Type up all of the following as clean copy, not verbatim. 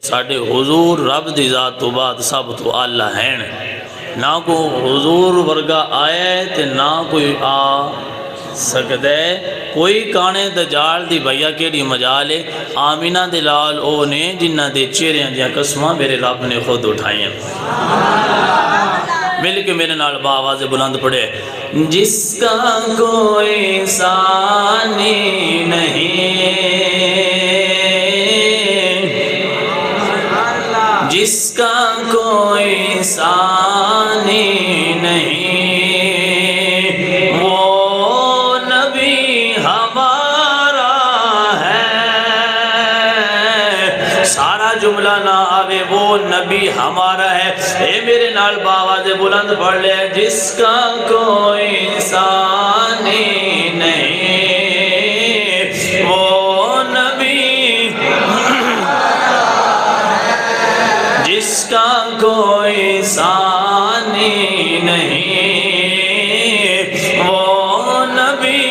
ساڈے حضور رب دی ذات تو بعد سب تو آلہ ہیں، نہ کو حضور ورگا آیا ہے تے نہ کوئی آ سکتا ہے۔ کوئی کانے دجال دی بھیا کیڑی مجال ہے، آمینہ دے لال او نے جنہ دے چہریاں دیاں قسماں میرے رب نے خود اٹھائی ہیں۔ مل کے میرے نال باواز بلند پڑے، جس کا کوئی ثانی نہیں، جس کا کوئی ثانی نہیں، وہ نبی ہمارا ہے۔ سارا جملہ نہ آوے، وہ نبی ہمارا ہے۔ اے میرے نال باواز بلند پڑھ لے، جس کا کوئی ثانی نہیں، وہ نبی، جس کا کوئی ثانی نہیں، وہ نبی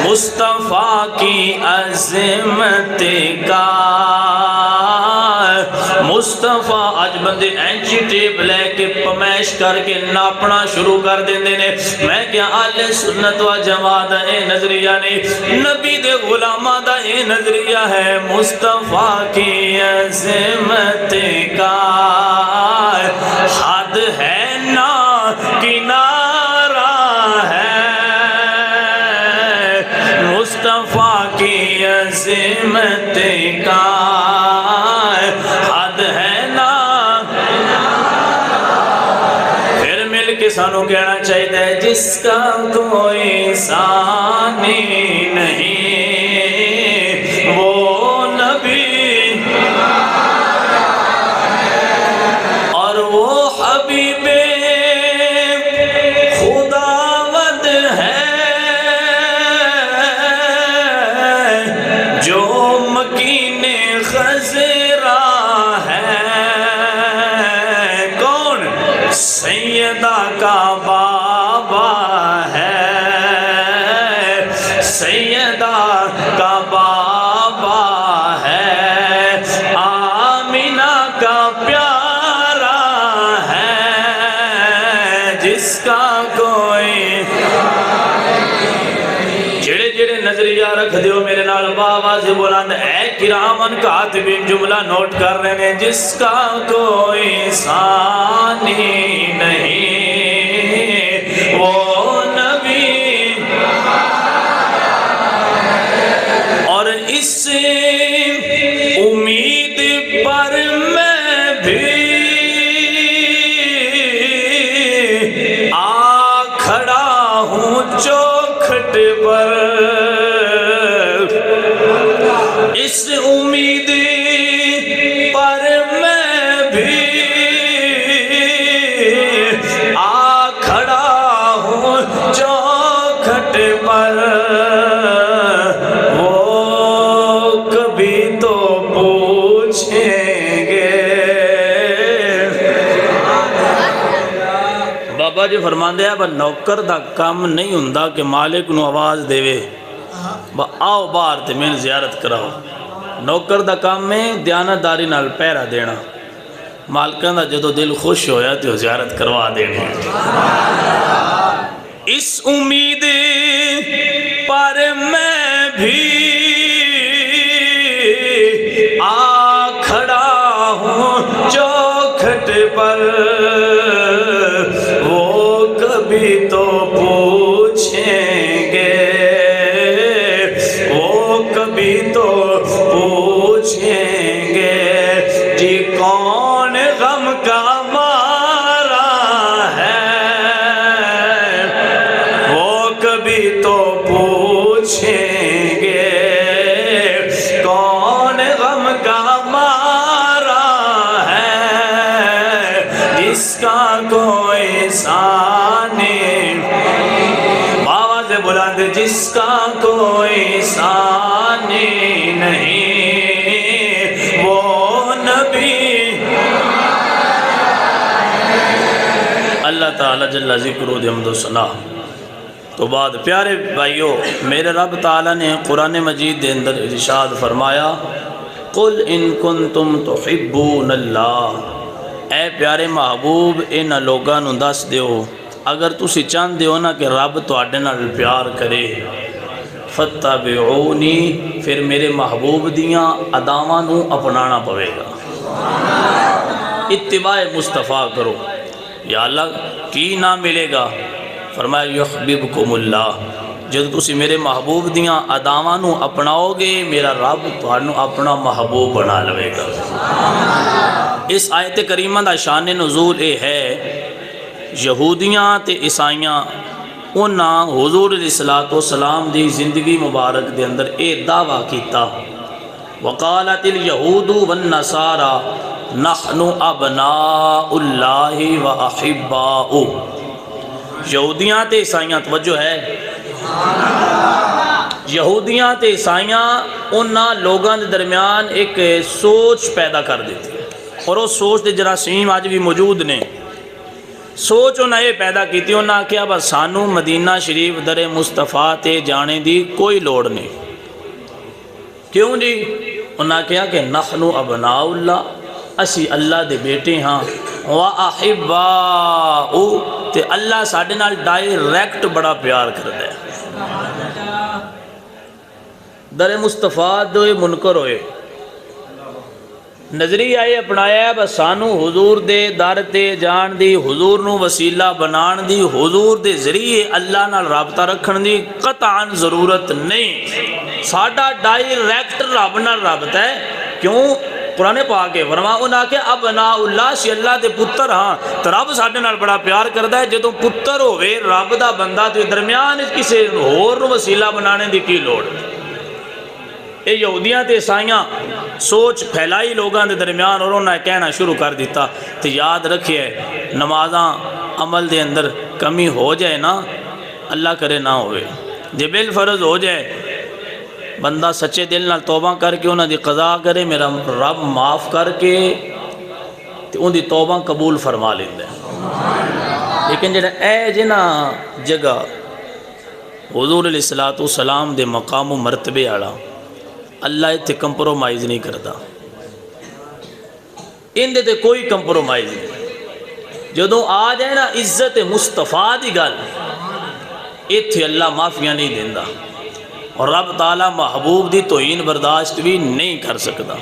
مصطفیٰ کی عظمت کا۔ مصطفیٰ اج بندے اینچی ٹیپ لے کے پمیش کر کے ناپنا شروع کر دیندے نے۔ میں کیا اہل سنت و جماعت دا اے نظریہ نہیں، نبی دے غلامہ دا اے نظریہ ہے۔ مصطفیٰ کی عظمت کا حد ہے نہ کنارہ ہے، مصطفیٰ کی عظمت کا حد ہے نا۔ پھر مل کے سانوں کہنا چاہیے، جس کا کوئی ثانی نہیں، وہ نبی اور وہ حبیب خداوند ہے، جو مکین خضرا ہے۔ کون؟ سیدہ کا بابا ہے، سیدہ کا بابا ہے، آمینہ کا پیارا ہے، جس کا کوئی جڑے جڑے نظریہ رکھ دیو میرے نال باواز بلند، اے کرامن کاتبین جملہ نوٹ کر رہے ہیں، جس کا کوئی ثانی نہیں، وہ نبی اور اس امید پر میں بھی آ کھڑا ہوں چوکھٹ پر، اس امید پر میں بھی آ کھڑا ہوں چوکھٹ پر، وہ کبھی تو پوچھیں گے۔ بابا جی فرماندے ہیں، نوکر دا کام نہیں ہوندا کہ مالک نو آواز دے وے آؤ باہر تے میں زیارت کراؤ۔ نوکر دا کام میں دیانتداری نال پہرا دینا، مالکاں دا جدو دل خوش ہویا تے زیارت کروا دینا۔ اس امید پر میں بھی آ کھڑا ہوں چوکھٹ پر، وہ کبھی تو پوچھیں گے، وہ کبھی تو پوچھیں گے، جی کون غم کا مارا ہے، وہ کبھی تو پوچھیں گے، کون غم کا مارا ہے، جس کا کوئی ثانی، آواز بلند، جس کا کوئی ثانی نہیں، وہ نبی۔ اللہ تعالی جل ذکرہ دی حمد و ثنا تو بعد پیارے بھائیو میرے رب تعالیٰ نے قرآن مجید دے اندر ارشاد فرمایا قل ان کنتم تحبون اللہ، اے پیارے محبوب ان لوگاں نوں دس دیو اگر تسی چاہندے ہو نا کہ رب تواڈے نال پیار کرے، فتبعونی پھر میرے محبوب دیاں اداواں نوں اپنانا پوے گا، اتباع مصطفیٰ کرو۔ یا اللہ کی نہ ملے گا؟ فرمایا یحببکم اللہ، جب تسی میرے محبوب دیاں اداواں نوں اپناؤ گے میرا رب تانوں اپنا محبوب بنا لوے گا۔ اس آیت کریمہ دا شان نزول اے ہے یہودیاں تے عیسائیاں انہاں حضور علیہ السلام دی زندگی مبارک دے اندر اے دعویٰ کیتا وقالت الیہود والنصارى نحن ابناء اللہ و احباؤ، یہودیاں تے عیسائیاں توجہ ہے، یہودیاں تے عیسائیاں انہاں لوگاں دے درمیان ایک سوچ پیدا کر دیتی اور وہ سوچ دے جراثیم آج بھی موجود نے۔ سوچ انہیں یہ پیدا کیتی، انہیں کیا بس سانو مدینہ شریف در مصطفیٰ تے جانے دی کوئی لوڑ نہیں۔ کیوں جی؟ انہیں کیا کہ نحن ابناء اللہ، اسی اللہ دے بیٹے ہاں، وَأَحِبَّاءُ تے اللہ ساڑھے نال ڈائریکٹ بڑا پیار کر دے۔ در مصطفیٰ دوئے منکر ہوئے، نظریہ آئے اپنایا ہے بس سانو حضور دے در تے جان دی، حضور نو وسیلہ بنان دی، حضور دے ذریعے اللہ نال رابطہ رکھن دی قطعاً ضرورت نہیں، ساڑھا ڈائریکٹ رب نال رابطہ ہے۔ کیوں؟ قرآن پاک ہے فرما انہاں کہ ابناء اللہ سی اللہ دے پتر ہاں تو رب ساڑھے نال بڑا پیار کردہ ہے، جدوں پتر ہوئے رب دا بندہ تو درمیان کسے ہور نو وسیلہ بنانے دی کی لوڑ۔ اے یہودیاں تے عیسائیاں سوچ پھیلائی لوگاں دے درمیان اور انہوں نے کہنا شروع کر دیتا۔ تو یاد رکھئے نمازاں عمل دے اندر کمی ہو جائے نا، اللہ کرے نہ ہوئے، جے بالفرض ہو جائے بندہ سچے دل نال توبہ کر کے انہاں دی قضا کرے میرا رب معاف کر کے تو ان دی توبہ قبول فرما لیندے۔ لیکن جنہا اے جنہ جگہ حضور علیہ السلام دے مقام و مرتبے آڑا اللہ اتھے کمپرومائز نہیں کرتا، ان دے کوئی کمپرومائز نہیں۔ جدوں آ جائے نا عزت مصطفیٰ دی گل اتھے اللہ معافیاں نہیں دیندہ، اور رب تعالیٰ محبوب دی توہین برداشت بھی نہیں کر سکتا۔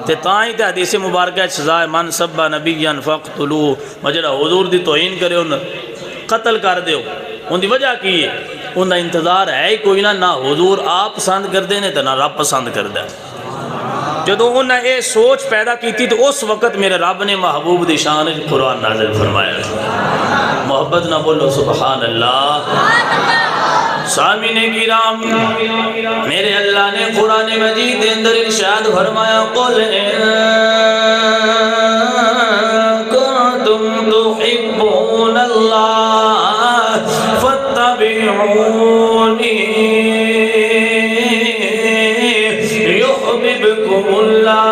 تے تائیں تے حدیث مبارکہ سزائے من سبا نبیاً فقتلو، مجھڑا حضور دی توہین کرے انہوں قتل کر دیو، ان دی وجہ کی ہے ان دا انتظار ہے ہی کوئی نہ حضور آپ پسند کر دینے تو نہ رب پسند کر دے۔ جدو انہوں نے یہ سوچ پیدا کی تھی تو اس وقت میرے رب نے محبوب دی شان قرآن نازل فرمایا۔ محبت نہ بولو سبحان اللہ۔ سامعین کرام میرے اللہ نے قرآن مجید اندر ارشاد فرمایا قل ان کنتم تحبون اللہ فاتبعونی یحببکم اللہ۔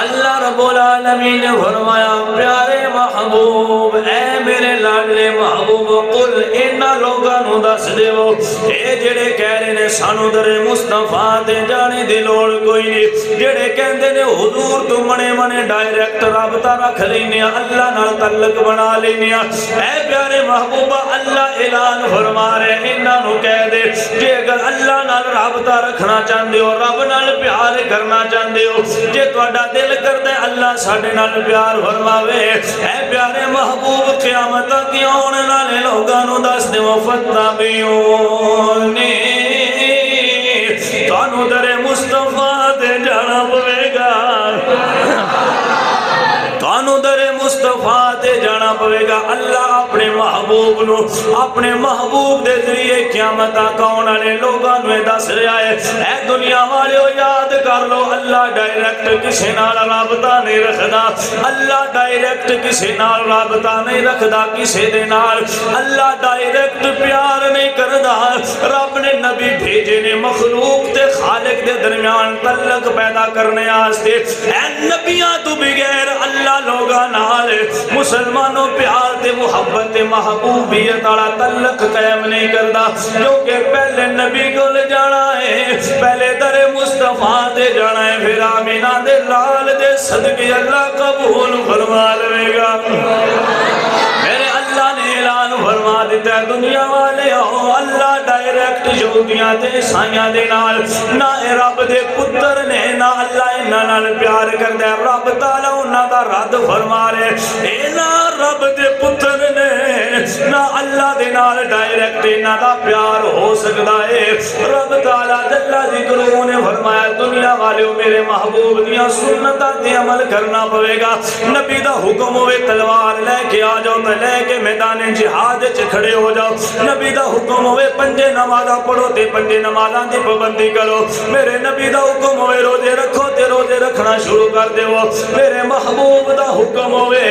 اللہ رب العالمین نے فرمایا پیارے محبوب اے میرے لاڈلے محبوب قل انہا لوگاں نو دس دیو اے جڑے کہہ رہے نے سانو در مصطفیٰ تے جانے دی لوڑ کوئی نہیں، جڑے کہندے نے حضور تو منے منے ڈائریکٹ رابطہ رکھ لینے اللہ نال تعلق بنا لینے، اے پیارے محبوبہ اللہ اعلان فرما رہے انہاں نو کہہ دے جے اگر اللہ نال رابطہ رکھنا چاہندے ہو رب نال پیار کرنا چاہندے ہو جے تہاڈا دل کردے اللہ ساڈے نال پیار فرماوے، اے پیارے محبوب قیامت دی آنے والے لوگاں نو دس دیو فتبعونی تانوں در مصطفیٰ تے جانا پوے گا، تانوں در مصطفیٰ تے جانا پوے گا۔ اللہ اپنے محبوب نو اپنے محبوب دے ذریعے قیامت آنے والے لوگاں نو دس رہا ہے اے دنیا والے یاد کر لو اللہ ڈائریکٹ کسی نال رابطہ نہیں رکھدا، اللہ ڈائریکٹ کسی نال رابطہ نہیں رکھدا کسی دے نال، اللہ ڈائریکٹ پیار نہیں کردا۔ رب نے نبی بھیجے بھیجے نے مخلوق تے خالق دے درمیان تعلق پیدا کرنے آستے. اے نبیاں تو بغیر اللہ لوگاں نال مسلمانوں پیار تے محبت تے محبوبیت والا تعلق قائم نہیں کردا. کیونکہ پہلے نبی کول جانا ہے, پہلے در مصطفیٰ دے جانا ہے, پھر آمینہ دے لال دے صدقے اللہ قبول فرما لے گا. میرے اللہ نے اعلان فرما دیتا ہے دنیا والے ہو, اللہ ڈائریکٹ یہودیاں تے عیسائیاں دے نال نہ رب دے پتر نے نہ اللہ انہاں نال پیار کردا ہے. رب تعالی انہاں دا رد فرما رہے, اے نہ رب دے پتر نے نہ اللہ دے نال ڈائریکٹ انہاں دا پیار ہو سکدا ہے. رب تعالی جل ذکرہ نے فرمایا دنیا والے میرے محبوب دیاں سنتاں تے عمل کرنا پوے گا. نبی دا حکم ہوئے تلوار لے کے آ جاؤ تے لے کے میدان جہاد وچ کھڑے ہو جاؤ. نبی دا حکم ہوئے پنجے نمازاں پڑھو تے پنجے نمازاں دی پابندی کرو. میرے نبی دا حکم ہوئے روزے رکھو تے روزے رکھنا شروع کر دیو. میرے محبوب دا حکم ہوئے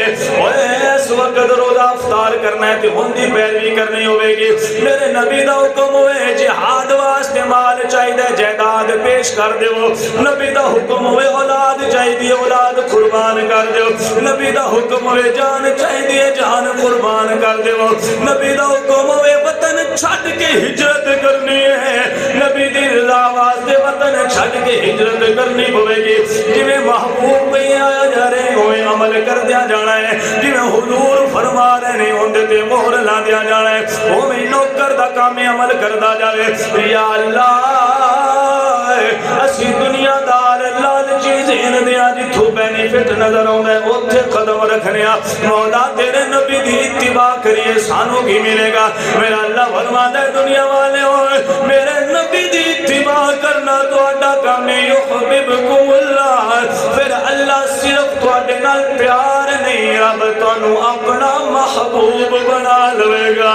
اس وقت روزہ افطار کرنا ہے تے ہن دی پیروی کرنی ہوے گی. میرے نبی دا حکم ہوئے جہاد واسطے مال چاہیے جائیداد پیش کر دیو. نبی دا حکم ہوئے اولاد چاہیے اولاد قربان کر دیو. نبی دا حکم ہوئے جان چاہیے جان قربان کر دیو. نبی دا حکم ہوئے وطن چھٹ کے ہجرت کرنی ہے. نبی دی رضا واسطے وطن چھٹ کے ہجرت کرنی پوے گی. جویں محبوب پہ آیا جا رہے ہوئے عمل کر دیا جانا ہے. جویں حضور فرما رہے ہیں ہوندے تے مہر لا دیا جانا ہے. اوویں نوکر دا کام عمل کردا جاوے. یا اللہ اسی دنیا دار لالچی ذہن دیاں جتھوں بینیفٹ نظر آؤں ہے اتھے قدم رکھنے. مولا تیرے نبی دی اتباع کریے سانوں کی ملے گا. میرا اللہ فرماتا ہے دنیا والے ہوئے میرے نبی دی اتباع کرنا تو اڈا کام یحببکم اللہ. پھر اللہ صرف تو اڈے نال پیار نہیں رب تانوں اپنا محبوب بنا لے گا.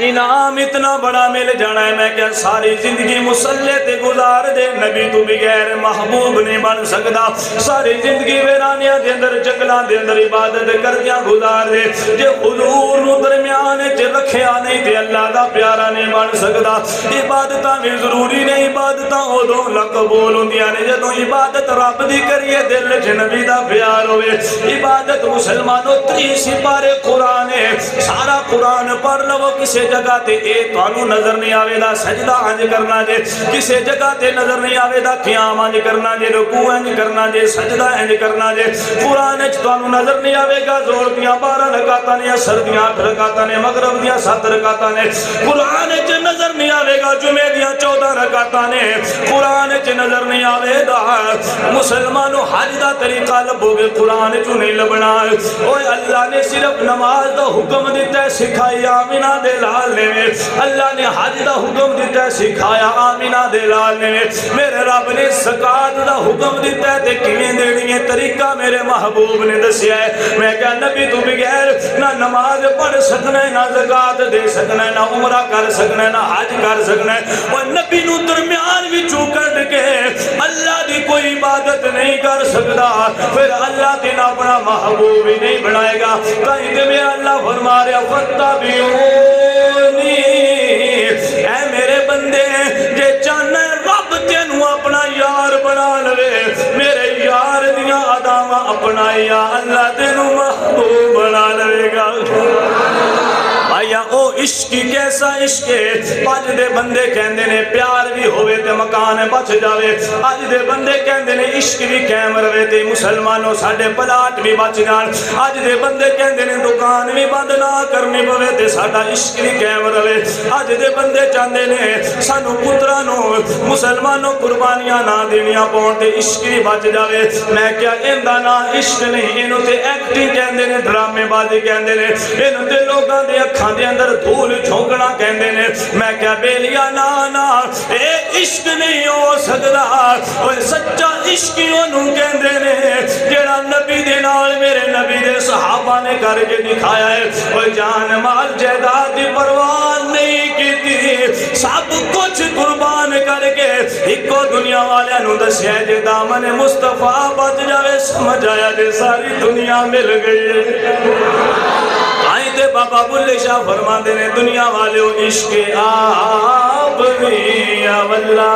انعام اتنا بڑا مل جانا ہے. میں کیا ساری زندگی مسلح تے گزار دے نبی تو بغیر محبوب نہیں بن سکتا. ساری زندگی ویرانیاں دے اندر جنگلاں دے اندر عبادت کردیاں گزار دے. جے حضور نو درمیان وچ رکھیا نہیں تے اللہ دا پیارا نہیں بن سکتا. عبادتاں بھی ضروری نہیں, عبادتاں اودوں قبول ہوندیاں نے جدوں عبادت رب دی کریے دل وچ نبی دا پیار ہوئے. عبادت مسلمانوں 30 سپارے قرآن ہے. سارا قرآن پڑھ لو کسے جگہ تے اے تانوں نظر نہیں آوے دا سجدہ انج کرنا جے, کسے جگہ تے نظر نہیں آوے دا قیام انج کرنا جے, رکوع انج کرنا جے, سجدہ انج کرنا جے. قرآن وچ تانوں نظر نہیں آوے گا زور دیاں 12 رکعتاں نے, اثر دیاں 8 رکعتاں نے, مغرب دیاں 7 رکعتاں نے. قرآن وچ نظر نہیں آوے گا جمعے دیاں 14 رکعتاں نے. قرآن وچ نظر نہیں آوے دا مسلمانوں حج دا طریقہ لبو گے قرآن وچ نہیں لبنا. اوے اللہ نے صرف نماز دا حکم دیتا ہے سکھائی آمینہ دے لال نے. اللہ نے حج دا حکم دیتا ہے سکھایا آمینہ دے لال نے. میرے رب نے زکات دا حکم دیتا ہے تے کیویں دینی ہے طریقہ میرے محبوب نے دسیا ہے. میں کہا نبی تو بغیر نہ نماز پڑھ سکنا ہے, نہ زکات دے سکنا ہے, نہ عمرہ کر سکنا ہے, نہ حج کر سکنا ہے. اور نبی نو درمیان وچوں کڈ کے اللہ دی کوئی عبادت نہیں کر سکتا. پھر اللہ تے نہ اپنا محبوب ہی نہیں بنائے گا. کہیں تے میرا اللہ فرما رہا فاتبعونی, اے میرے بندے جے چاہنا ہے رب تینوں اپنا یار بنا لے, میرے یار دیاں اداواں اپنا یا اللہ تینوں محبوب بنا لے گا. آیا او عشق کیسا عشق ہے. اج دے بندے کہندے نے پیار بھی ہوئے تے مکان بچ جاوے. اج دے بندے کہندے نے عشق بھی قائم رہے تے مسلمانوں ساڈے پلاٹ بھی بچ جان. اج دے بندے کہندے نے دکان بھی بند نہ کرنی پوے تے ساڈا عشق بھی قائم رہے. اج دے بندے چاہندے نے سانو پتراں نو مسلمانوں قربانیاں نہ دینیاں پون تے عشق بھی بچ جاوے. میں کیا ایندا نا عشق نہیں, اینو تے ایکٹنگ کہندے نے, ڈرامے بازی کہندے نے, اینو تے لوکاں دے اکھاں دے اندر دھول جھونکنا کہندے نے. میں کیا بیلیا نا نا اے عشق نہیں ہو سکدا. اوے سچا عشق اونوں کہندے نے جیڑا نبی دے نال میرے نبی دے صحابہ نے کر کے دکھایا ہے. اوے جان مال جائیداد دی پرواہ نہیں کیتی, سب کچھ قربان کر کے ایکو دنیا والے نو دسیا جے دامن مصطفیٰ بچ جاوے سمجھ آیا جے ساری دنیا مل گئی ہے. آئیں دے بابا بلے شاہ فرماتے ہیں دنیا والے عشق آپ بھی اولا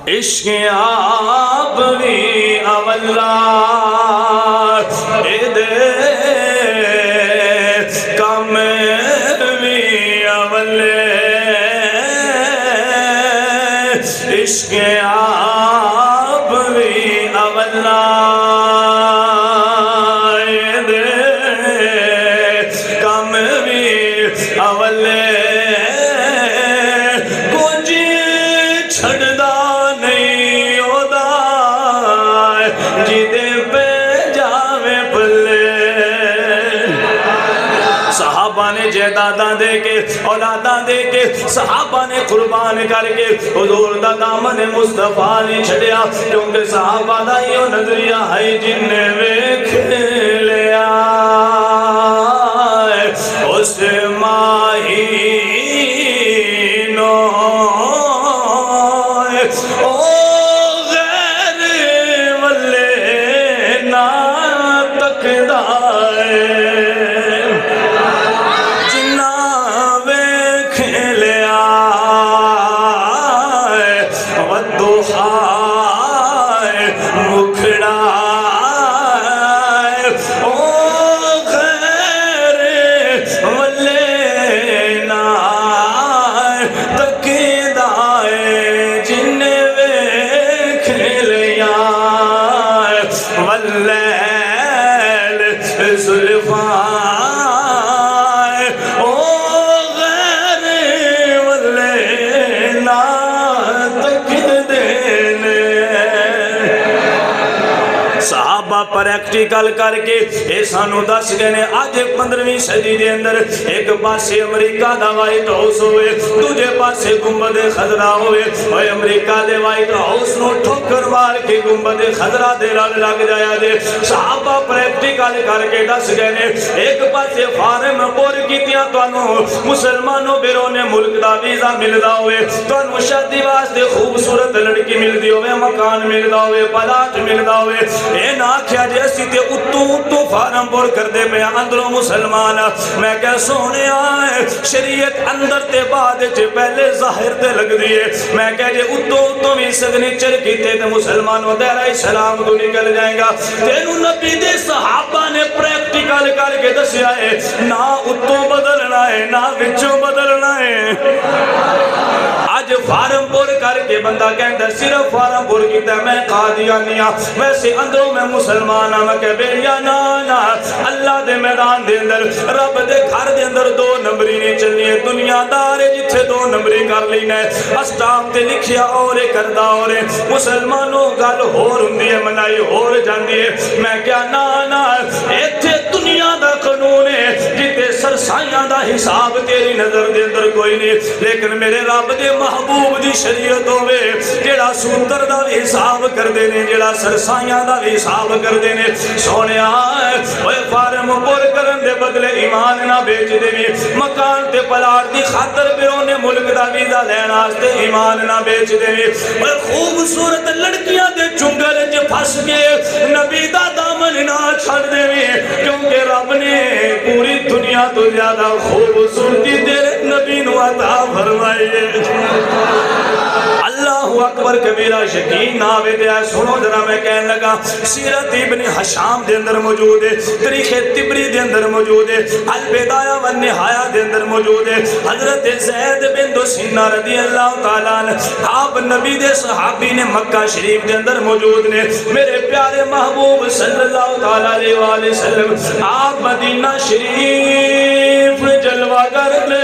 عشق آپ بھی اولا کم بھی اولے عشق آپ بھی اولا کم بھی اولے کچھ چھڑدا نہیں ہودا جدے پہ جاوے پلے صحابہ نے جائیداداں دے کے اولاداں دے کے صحابہ نے قربان کر کے حضور دا دامن مصطفیٰ نے چھڑیا کیونکہ صحابہ دا یہ نظریہ ہے جن نے ویکھ لیا اس ماہینوں او غیر والے نہ تکدائے پریکٹیکل کر کے اے سانو دس گئے نے آج 15ویں صدی دے اندر ایک پاسے امریکہ دا وائٹ ہاؤس ہوئے دوجے پاسے گنبد خضرا ہوئے اور امریکہ دے وائٹ ہاؤس نو ٹھوکر مار کے گنبد خضرا دے لگ جایا دے صحابہ پریکٹیکل کر کے دس گئے نے ایک پاسے فارم پور کیتیاں توانو مسلمانوں بیرون ملک دا ویزا ملدا ہوئے توانو شادی واسطے خوبصورت لڑکی ملدی ہوئے مکان ملدا ہوئے پلاٹ ملدا ہوئے اے نا کیا جیسی تے اتو فارم پور کر دے پہ اندروں مسلمان میں کیا سونے آئے شریعت اندر تے بعد چے پہلے ظاہر تے لگ دیئے میں کیا جے اتو بھی سگنیچر کیتے تے مسلمانوں دے رہی سلام تو نکل جائیں گا تینو نبی دے صحابہ نے پریکٹیکل کر کے دسیا ہے نہ اتو بدلنا ہے نہ وچوں بدلنا ہے آج فارم پور کر کے بندہ کہتا صرف فارم پور کیتا ہے میں قادیانیاں ویسے اندروں میں مسلمان میں کہ بیڑیا نانا اللہ دے میدان دے اندر رب دے گھر دے اندر 2 نمبری نہیں چلنی ہے دنیا دارے جتھے 2 نمبری کر لینا ہے اسٹاپ تے لکھیا اور کردہ اور مسلمانوں گل ہور ہوندی ہے منائی ہور جاندی ہے میں کیا نانا ایتھے دنیا دا قانون ہے جتے سرسائیاں دا حساب تیری نظر دے اندر کوئی نہیں لیکن میرے رب دے محبوب دی شریعت ہوئے جیڑا سوتر دا بھی حساب کر دینے جیڑا سرسائیاں دا بھی حساب کر دینے سونے آئے اوہ فارم پور کرن دے بدلے ایمان نہ بیچ دے بھی مکان تے پلاٹ دی خاطر بیرونے ملک دا ویزا لینا آستے ایمان نہ بیچ دے بھی اوہ خوبصورت لڑکیاں دے چنگل جے پھس کے نبی دا دامن نہ چھڑ دے بھی کیونکہ رب نے پوری دنیا تو زیادہ خوبصورتی تیرے نبی نو عطا فرمائی ہے اللہ اکبر کبیرہ شکین ناوے دیا سنو ذرا میں کہنے لگا سیرت ابن حشام دے اندر موجود ہے تاریخ تبری دے اندر موجود ہے البدایہ والنہایہ دے اندر موجود ہے حضرت زید بن دسینہ رضی اللہ تعالیٰ عنہ آپ نبی دے صحابی نے مکہ شریف دے اندر موجود نے میرے پیارے محبوب صلی اللہ تعالیٰ علیہ وآلہ وسلم آپ مدینہ شریف جلوہ کر لے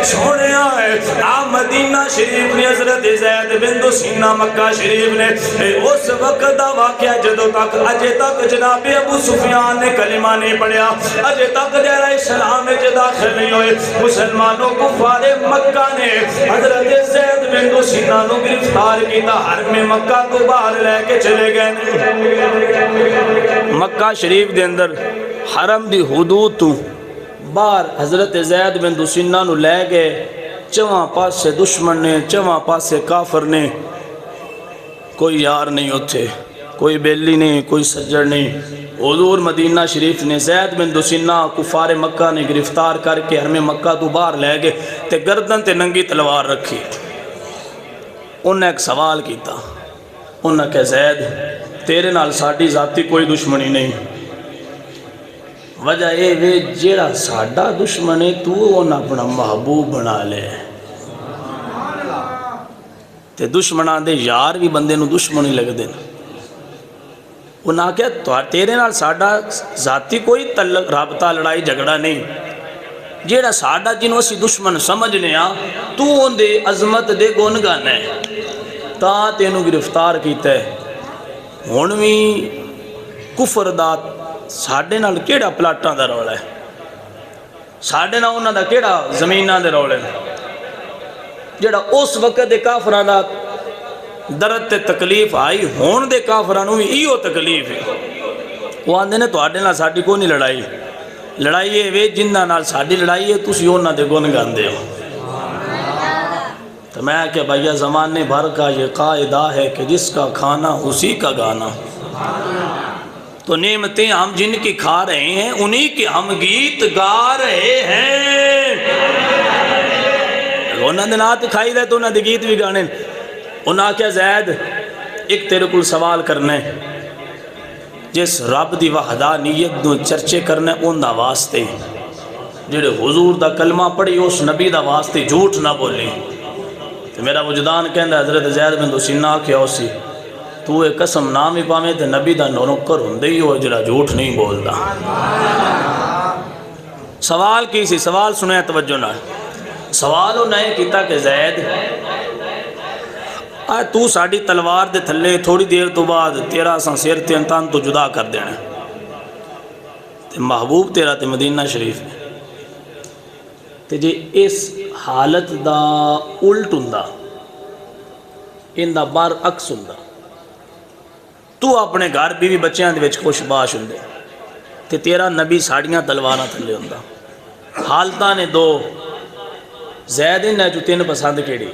سونے آئے آپ مدینہ شریف نے حضرت زید بن دسینہ مکہ شریف نے اس وقت دا واقعہ جدو تک اجے تک جناب ابو سفیان نے کلمہ نہیں پڑھیا اجے تک دہرہ اسلام میں داخل نہیں ہوئے مسلمانوں کفار مکہ نے حضرت زید بن دسینہ نو گرفتار کیتا حرم مکہ کو باہر لے کے چلے گئے مکہ شریف دے اندر حرم دی حدود تو باہر حضرت زید بن دسینہ نو لے گئے چواں پاس سے دشمن نے چواں پاس سے کافر نے کوئی یار نہیں ہوتے کوئی بیلی نہیں، کوئی سجڑ نہیں. حضور مدینہ شریف نے زید بن دسینہ کفار مکہ نے گرفتار کر کے حرم مکہ تو باہر لے گئے تے گردن تے ننگی تلوار رکھی. انہیں ایک سوال کیتا، انہیں کہا زید تیرے نال ساڈی ذاتی کوئی دشمنی نہیں، وجہ اے وے جیڑا ساڈا دشمن ہے تو انہیں اپنا محبوب بنا لے. تے دشمنان دے یار بھی بندے نو دشمنی لگ دے. انہاں کہا تیرے نال ساڈا ذاتی کوئی تعلق رابطہ لڑائی جھگڑا نہیں، جیڑا ساڈا جنوں اسی دشمن سمجھنے ہاں تو ان دے عظمت دے گن گانا ہے تا تینوں گرفتار کیتا ہے. ہن وی کفر دا ساڈے نال کیڑا پلاٹاں دا رولا ہے، ساڈے نال انہاں دا کیڑا زمیناں دے رولے نے. جیڑا اس وقت دے کافراں دا درد تے تکلیف آئی ہون دے کافرانوں بھی ایو تکلیف ہے. وہ آندے نے تواڈے نال ساڈی کوئی نہیں لڑائی، لڑائی ہے وے جنہاں نال ساڈی لڑائی ہے تسی انہاں دے گن گاندے ہو. تو میں کہ بھیا زمانے بھر کا یہ قاعدہ ہے کہ جس کا کھانا اسی کا گانا. تو نعمتیں ہم جن کی کھا رہے ہیں انہی کے ہم گیت گا رہے ہیں. انہاں دے نات کھائی دے تو انہاں دے گیت بھی گانے. انہاں کیا زید ایک تیرے کل سوال کرنے، جس رب دی وحدانیت نو چرچے کرنے ان دا واسطے جڑے حضور دا کلمہ پڑھی اس نبی دا واسطے جھوٹ نہ بولی. تو میرا وجدان کہندہ حضرت زید بن دسینہ کیا اسی تو ایک قسم نام ہی پاویں تے نبی دا نونکر ہوندے ہی ہو جڑا جھوٹ نہیں بولدا. سوال کی سی، سوال سنے توجہ نہ. سوال انہیں کیتا کہ زید تو ساڑی تلوار دے تھلے تھوڑی دیر تو بعد تیرا سان سیر تے انتان تو جدا کر دینا تے محبوب تیرا تے مدینہ شریف تے جے اس حالت دا الٹ ہوندا ان دا بار عکس ہوندا تو اپنے گھر بیوی بچیاں دے وچ خوش باش ہوندے تے تیرا نبی ساڑیاں تلواراں تھلے ہوندا. حالتاں نے دو، زید نے جو تین پسند کیڑی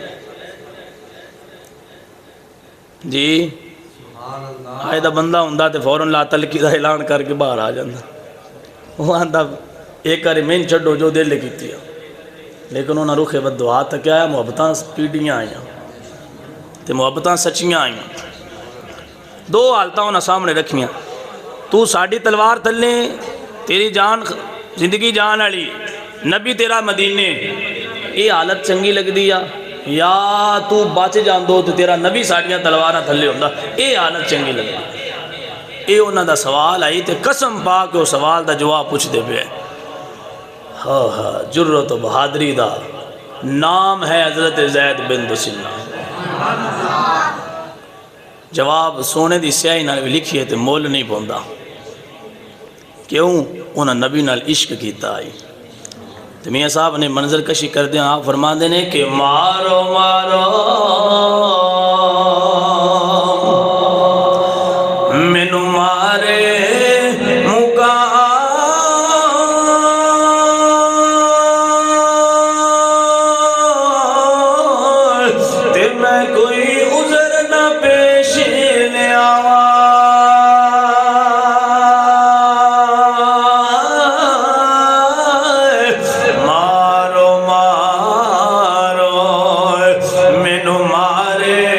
جی آئے دا بندہ ہوندا تے فوراں لا تلکی دا اعلان کر کے باہر آ جاندا. وہ آندا ایک کاری میں چھڈو جو دل کیتی ہے، لیکن انہاں رخ بددعا تک آیا محبتاں پیڑیاں آئیاں تے محبتاں سچیاں آئیاں. دو حالتاں انہاں سامنے رکھیاں، تو ساڑی تلوار تھلے تیری جان زندگی جان والی نبی تیرا مدینے، یہ حالت چنگی لگ دی یا تو بچ جان دو تو تیرا نبی ساڑیاں تلواراں تھلے ہوندا، یہ حالت چنگی لگ دی. یہ انہاں دا سوال آئی تے قسم پا کے وہ سوال دا جواب پوچھ دے پہ. ہاں ہاں جرت و بہادری دا نام ہے حضرت زید بن دسینہ. جواب سونے دی سیاہی نال بھی لکھیے تے مول نہیں پوندا. کیوں؟ انہاں نبی نال عشق کیتا آئی. تو میاں صاحب نے منظر کشی کر دیا، آپ فرما دینے کہ مارو مارو مینو مارے مکا تے میں کوئی عذر نہ پیش لے آوا. مارو مارو مینو مارے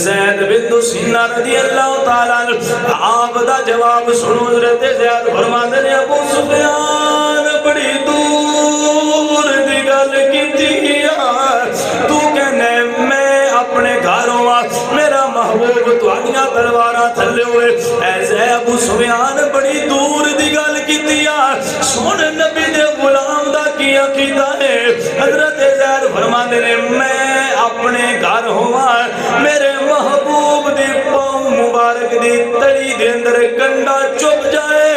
زید بن سینہ رضی اللہ تعالیٰ عنہ آپ دا جواب سنو. حضرت زید فرماندے نے ابو سفیان بڑی دور دی گل کیتی یار, تو کہنے میں اپنے گھروں میرا محبوب تہاڈیاں تلواراں تھلے ہوئے. اے ابو سفیان بڑی دور دی گل کیتی یار, سن نبی دے غلام دا کی عقیدہ ہے. حضرت زید فرماندے نے میں اپنے گھر ہوا میرے محبوب دی پاؤں مبارک دی تڑی دے اندر کنڈا چپ جائے.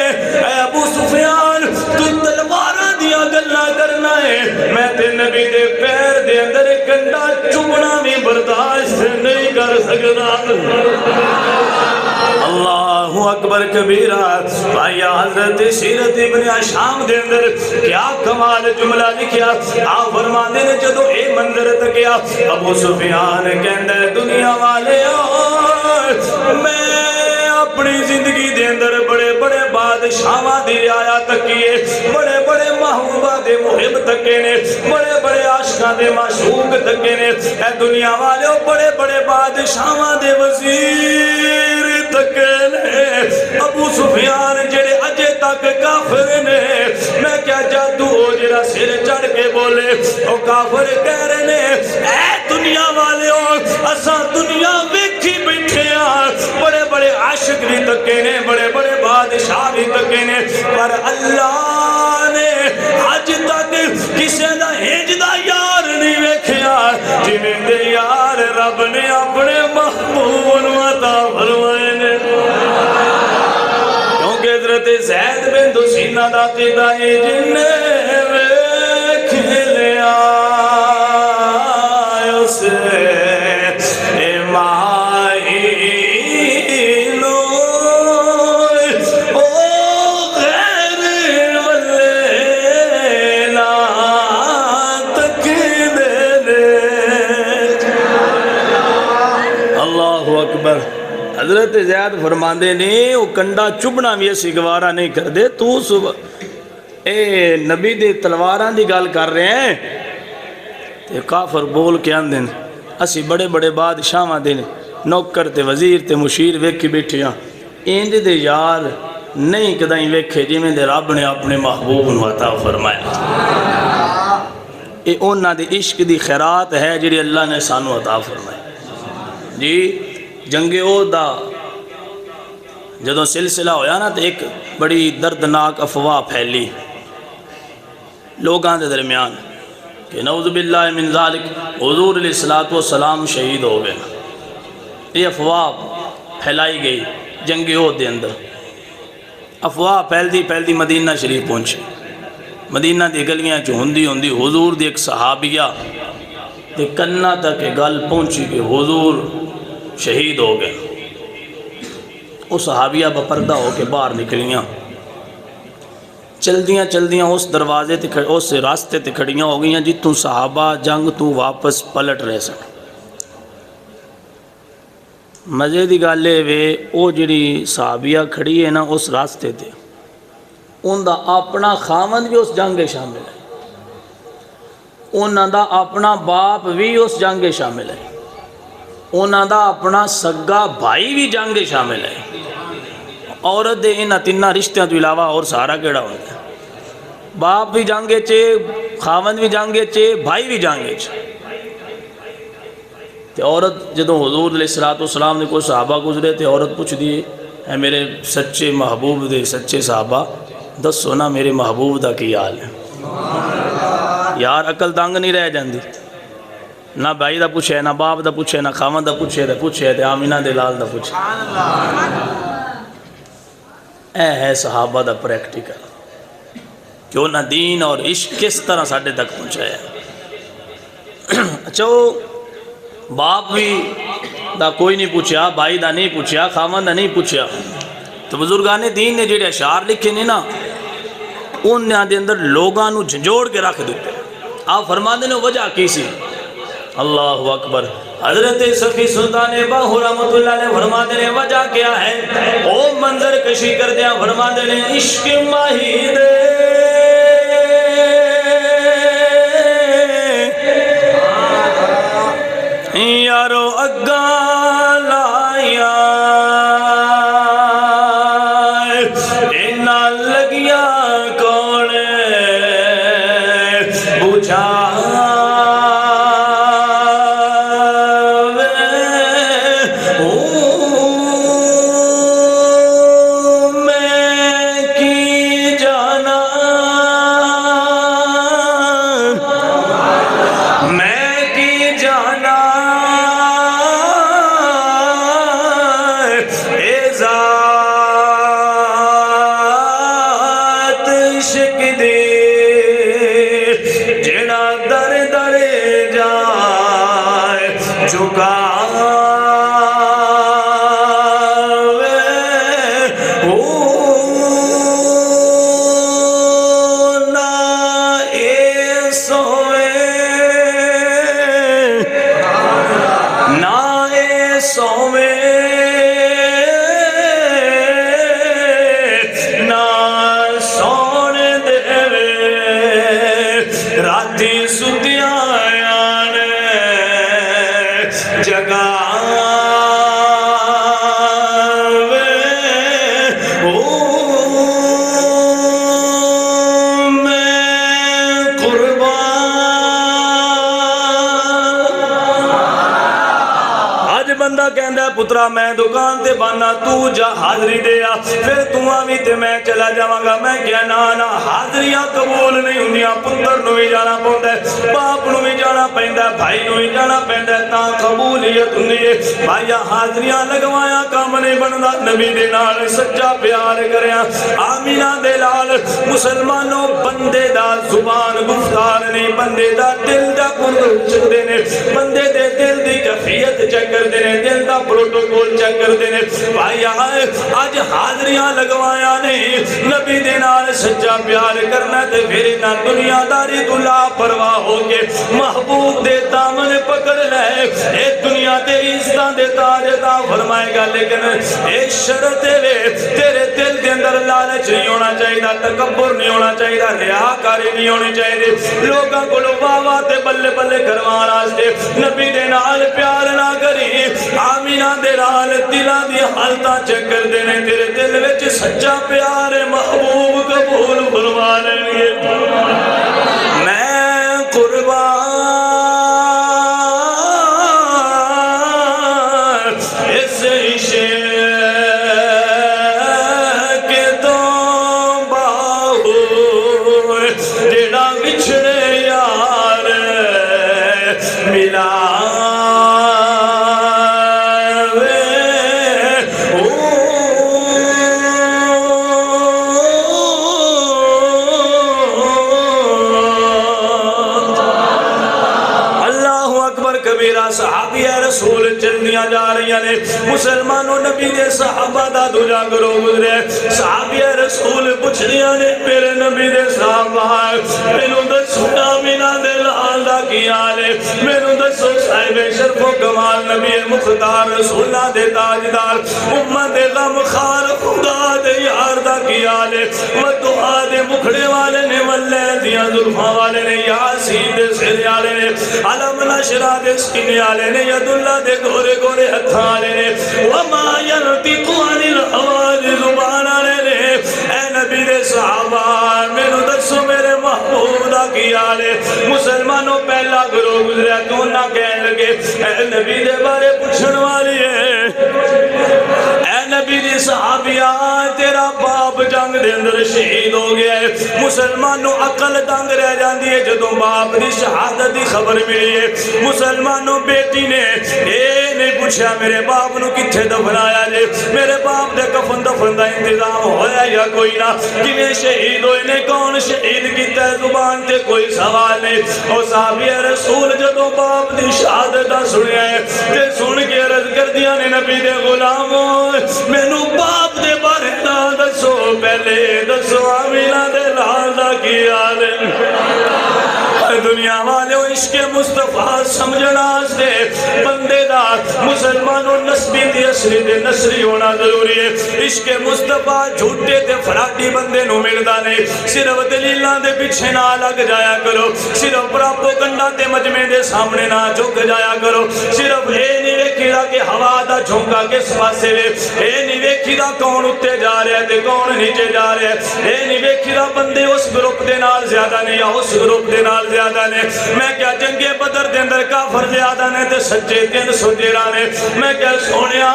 اے ابو سفیان تو تلواراں دیا گلاں کرنا ہے, میں تے نبی دے پیر دے اندر کنڈا چپنا بھی برداشت نہیں کر سکتا. اللہ اکبر کبیرہ. بھائیا حضرت سیرت ابن شام دے اندر کیا کمال جملہ لکھیا. آپ فرماندے نے جدو اے منظر تکیا ابو سفیان کہندا ہے دنیا والے میں اپنی زندگی دے اندر بڑے بڑے بادشاہاں دی رعایا تکیے, بڑے بڑے محبوبہ دے محب تکے نے, بڑے بڑے عاشقاں دے معشوق تکے نے. اے دنیا والے بڑے بڑے بادشاہاں دے وزیر تکے نے. ابو سفیان جڑے اجے تک کافر نے, میں کیا جادو ہو جڑا سر چڑھ کے بولے او کافر کہہ رہے نے اے دنیا والے اساں دنیا ویکھی بیٹھے ہاں, بڑے بڑے عاشق بھی تکے نے, بڑے بڑے بادشاہ بھی تکے نے, پر اللہ نے آج تک کسے دا ہج دا یار نہیں ویکھیا جنہیں دے یار رب نے اپنے محبوب نو عطا فرمائے نے. کیونکہ حضرت زید بن سینہ دا عقیدہ ہے جنہیں ویکھ لیا اسے حضرت زید فرماندے نے وہ کنڈا چبنا بھی اسی گوارا نہیں کر دے. تو صبح اے نبی دے تلواراں دی گل کر رہے ہیں تے کافر بول کے آندے نے اسی بڑے بڑے بادشاہاں دے نوکر تے وزیر تے مشیر ویکھ کے بیٹھے ہاں, انج دے یار نہیں کدیں ویکھے جویں دے رب نے اپنے محبوب نو عطا فرمایا. اے انہاں دے عشق دی خیرات ہے جڑی اللہ نے سانو عطا فرمائی. جی جنگ احد دا جدوں سلسلہ ہویا نا تو ایک بڑی دردناک افواہ پھیلی لوگاں دے درمیان کہ نعوذ باللہ من ذالک حضور علیہ الصلوۃ والسلام شہید ہو گئے. یہ افواہ پھیلائی گئی جنگ احد دے اندر. افواہ پھیلدی مدینہ شریف پہنچی. مدینہ دی گلیاں چ ہوندی حضور دی ایک صحابیہ دے کنا تک گل پہنچی کہ حضور شہید ہو گئے. وہ صحابیہ بپردہ ہو کے باہر نکلیاں, چلدیاں اس دروازے تے اس راستے تے کھڑیاں ہو گئیاں جتوں صحابہ جنگ تو واپس پلٹ رہے سن. مزے دی گل وے او جڑی صحابیہ کھڑی ہے نا اس راستے تے ان دا اپنا خاوند بھی اس جنگ شامل ہے, انہاں دا اپنا باپ بھی اس جنگ شامل ہے, انہاں دا اپنا سگا بھائی بھی جنگ شامل ہے. عورت دے انہاں تیناں رشتیاں تو علاوہ اور سارا کیڑا ہوتا ہے. باپ بھی جنگے چے, خاوند بھی جنگے چے, بھائی بھی جنگے چے. تے عورت جدوں حضور علیہ الصلوۃ والسلام نے کوئی صحابہ گزرے تے عورت پوچھ دی اے میرے سچے محبوب دے سچے صحابہ دسو نا میرے محبوب دا کی حال ہے. یار عقل دنگ نہیں رہ جاندی, نہ بھائی دا پوچھے نہ باپ دا پوچھے نہ خاوند دا پوچھے تے آمینہ دے لال دا پوچھے. اے ہے صحابہ دا پریکٹیکل کہ انہاں دین اور عشق کس طرح ساڈے تک پہنچایا. اچھا باپ بھی دا کوئی نہیں پوچھیا, بھائی دا نہیں پوچھیا, خاوند دا نہیں پوچھیا. تو بزرگان دین نے جڑے اشعار لکھے نے نا انہاں دے اندر لوگاں نو جھنجوڑ کے رکھ دیتے. آپ فرماندے نے وجہ کی سی. اللہ اکبر. حضرت صفی سلطان باہو رحمت اللہ علیہ فرماتے نے وجہ کیا ہے, او منظر کشی کر دیا. فرماتے نے عشق ماہی دے یارو اگاں چکا پترا میں دکان تے بانا تو جا حاضری دیا پھر تو آوی تے میں چلا جاواں گا میں کیا نا حاضریاں قبول نہیں ہوندیاں پتر نو بھی جانا پوندا ہے باپ نو بھی جانا پیندا ہے بھائی نو بھی جانا پیندا ہے تاں قبولیت ہوندی ہے بھائیا حاضریاں لگوایا کام نہیں بندا نبی دے نال سچا پیار کریا آمینہ دے لال مسلمانوں بندے دا زبان گفتار نہیں بندے دا دل دا قرب چکدے نے بندے دے دل دی کیفیت چیک کردے نے دل دا پروٹوکول چیک کردے نے بھائی آج حاضریاں لگوایا نہیں نبی دے نال سچا پیار کرنا تے پھر نہ دنیا داری تو لا پرواہ ہو کے محبوب دے دامن پکڑ لے اے دنیا تیری عزتاں دے تاج عطا فرمائے گا لیکن اے شرط وے تیرے دل دے اندر لالچ نہیں ہونا چاہیے تکبر نہیں ہونا چاہیے ریاکاری نہیں ہونی چاہیے لوگاں کو واہ تے بلے بلے کروان واسطے نبی دے نال پیار نہ کری آمینہ دے نال دلاں دی حالتاں چیک کر دینے تیرے دل وچ سچا پیار محبوب قبول فرما لیں گے میں قربان اس عشق کے تو باہو جڑا بچھڑے یار ملا صحابی رسول چلنیاں جا رہی ہیں مسلمانوں نبی دے صحابہ دا دجا کرو گزرے صحابی رسول پوچھنیاں نے میرے نبی دے صحابہ مینوں دسو آمینہ دے لال دا کی آلے مینوں دسو صاحب شرف و کمال نبی مختار رسولہ دے تاجدار امت دے غم خار خدا دے یار دا کی آلے و دعا دے مکھڑے والے نے واللے دیاں ظلفہ والے نے یاسین دے سر والے نے علم نشرہ دے سکینے والے نے ید اللہ دے گورے گورے ہتھانے نے وما ینطق عن الہوى زبان والے نے اے نبی دے صحابہ مینوں دسو میرے محبوب دا کی آلے مسلمانوں پہلا گروہ گزریا تو نہ کہنے لگے اے نبی دے بارے پوچھن والی ہے اے نبی دی صحابیہ تیرا باپ جنگ دے اندر شہید ہو گیا ہے مسلمانوں عقل دنگ رہ جاندی ہے جدوں باپ دی شہادت دی خبر ملی ہے مسلمانوں بیٹی نے اے نہیں پوچھا میرے باپ نو کتھے دفنایا جے میرے باپ دے کفن دفن دا انتظام ہویا یا کوئی نہ کیویں شہید ہوئے نے کون شہید کیتا ہے زبان تے کوئی سوال نہیں او صحابی رسول جدوں باپ دی شہادت دا سنیا ہے تے سن کے عرض کر دیا نے نبی دے غلاموں مینوں باپ دے بارے دا دسو پہلے دسو آمینہ دے لال دا کی آلے دنیا والے عشق مصطفیٰ سمجھنا سے بندے دا مسلمانوں نسبی دی اصلی دے نصری ہونا ضروری ہے عشق مصطفیٰ جھوٹے تے فراٹی بندے نو ملدا نہیں صرف دلیلاں دے پیچھے نہ لگ جایا کرو صرف پراپوگنڈا تے مجمع دے سامنے نہ جھک جایا کرو صرف اے نہیں ویکھیدا کہ ہوا دا جھونکا کس پاسے وے اے نہیں ویکھیدا کون اتے جا رہا ہے تے کون نیچے جا رہا ہے اے نہیں ویکھیدا بندے اس گروپ دے نال زیادہ نہیں یا اس گروپ دے نال زیادہ نے میں کیا جنگے بدر دے اندر کافر زیادہ نے تے سچے 313 نے میں کیا سونیا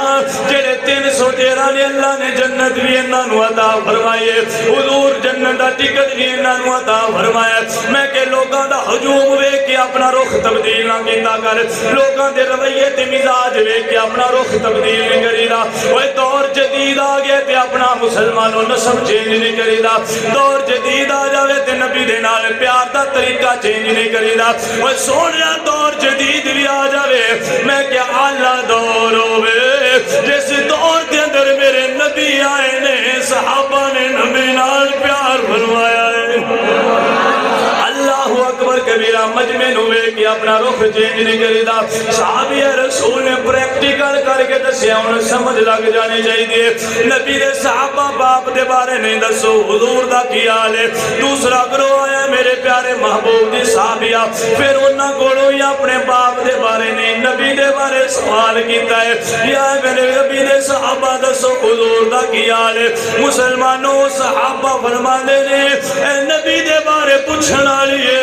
جڑے 313 نے اللہ نے جنت بھی انہاں نو عطا فرمائے حضور جنت دا ٹکٹ بھی انہاں نو عطا فرمایا میں کہ لوگاں دا ہجوم ویکھ کے اپنا رخ تبدیل نہ کیتا کر لوگاں دے رویے تے مزاج ویکھ کے اپنا رخ تبدیل نہیں کریدا اوے دور جدید آ گیا تے اپنا مسلمانوں نسب چینج نہیں کریدا دور جدید آ جاوے تے نبی دے نال پیار دا طریقہ چینج نہیں کریدا وہ سونیا دور جدید بھی آ جاوے میں کیا مجمع نوے کہ اپنا رخ چینج نہیں کریدا صحابی رسول نے پریکٹیکل کر کے دسیا انہیں سمجھ لگ جانی چاہیے نبی دے صحابہ باپ دے بارے نہیں دسو حضور دا کی حال ہے دوسرا گروہ آیا میرے پیارے محبوب دی صحابیہ پھر انہاں گوڑوں یا اپنے باپ دے بارے نہیں نبی دے بارے سوال کیتا ہے یا میرے نبی دے صحابہ دسو حضور دا کی حال ہے مسلمانوں صحابہ فرما دے نے اے نبی دے بارے پوچھنا لیے